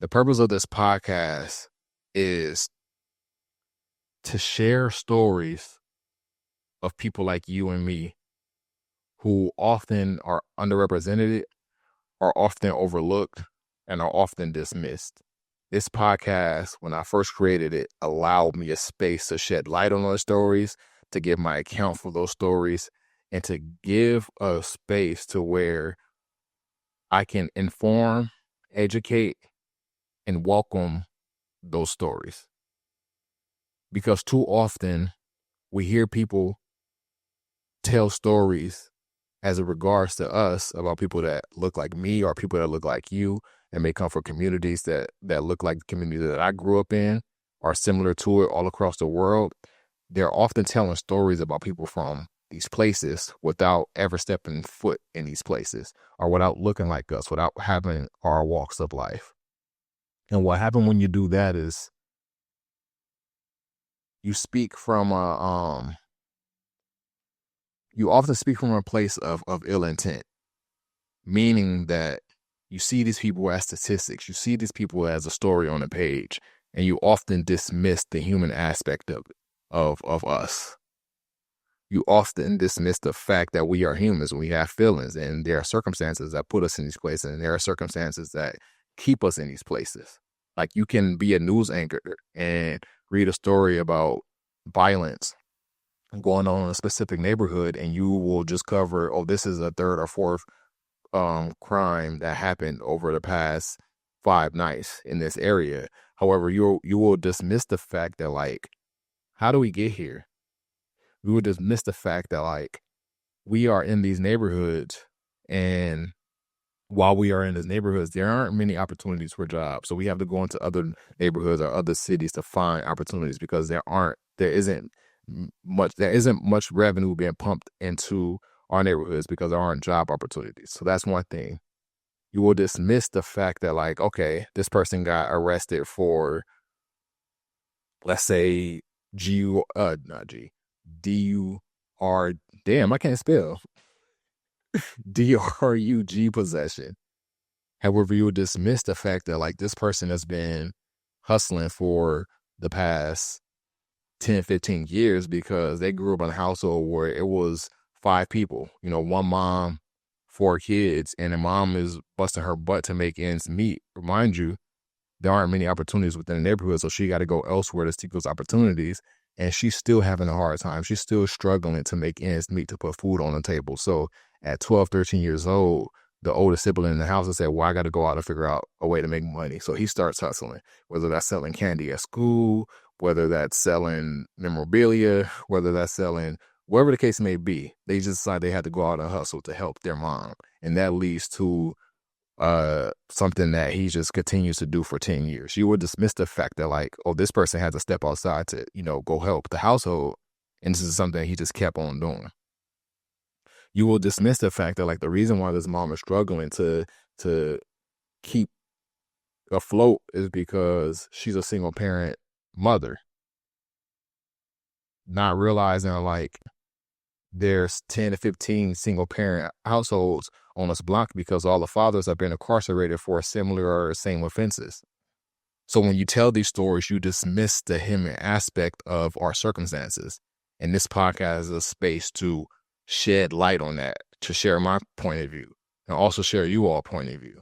The purpose of this podcast is to share stories of people like you and me who often are underrepresented, are often overlooked, and are often dismissed. This podcast, when I first created it, allowed me a space to shed light on those stories, to give my account for those stories, and to give a space to where I can inform, educate, and welcome those stories. Because too often we hear people tell stories as it regards to us about people that look like me or people that look like you and may come from communities that look like the community that I grew up in or similar to it all across the world. They're often telling stories about people from these places without ever stepping foot in these places or without looking like us, without having our walks of life. And what happens when you do that is you speak from you often speak from a place of ill intent, meaning that you see these people as statistics, you see these people as a story on a page, and you often dismiss the human aspect of us. You often dismiss the fact that we are humans and we have feelings, and there are circumstances that put us in these places, and there are circumstances that keep us in these places. Like you can be a news anchor and read a story about violence going on in a specific neighborhood, and you will just cover, oh, this is a third or fourth crime that happened over the past 5 nights in this area. However, you will dismiss the fact that, like, how do we get here? We will dismiss the fact that, like, we are in these neighborhoods, and while we are in these neighborhoods, there aren't many opportunities for jobs. So we have to go into other neighborhoods or other cities to find opportunities because there isn't much revenue being pumped into our neighborhoods because there aren't job opportunities. So that's one thing. You will dismiss the fact that, like, okay, this person got arrested for, let's say, damn, I can't spell, DRUG possession. However, you will dismiss the fact that, like, this person has been hustling for the past 10, 15 years because they grew up in a household where it was 5 people, one mom, 4 kids, and the mom is busting her butt to make ends meet. Remind you, there aren't many opportunities within the neighborhood, so she got to go elsewhere to seek those opportunities, and she's still having a hard time. She's still struggling to make ends meet to put food on the table. So at 12, 13 years old, the oldest sibling in the house has said, well, I got to go out and figure out a way to make money. So he starts hustling, whether that's selling candy at school, whether that's selling memorabilia, whether that's selling, whatever the case may be. They just decide they had to go out and hustle to help their mom. And that leads to something that he just continues to do for 10 years. You would dismiss the fact that, like, oh, this person had to step outside to, go help the household. And this is something he just kept on doing. You will dismiss the fact that, like, the reason why this mom is struggling to keep afloat is because she's a single parent mother. Not realizing, like, there's 10 to 15 single parent households on this block because all the fathers have been incarcerated for similar or same offenses. So when you tell these stories, you dismiss the human aspect of our circumstances. And this podcast is a space to shed light on that, to share my point of view and also share you all point of view.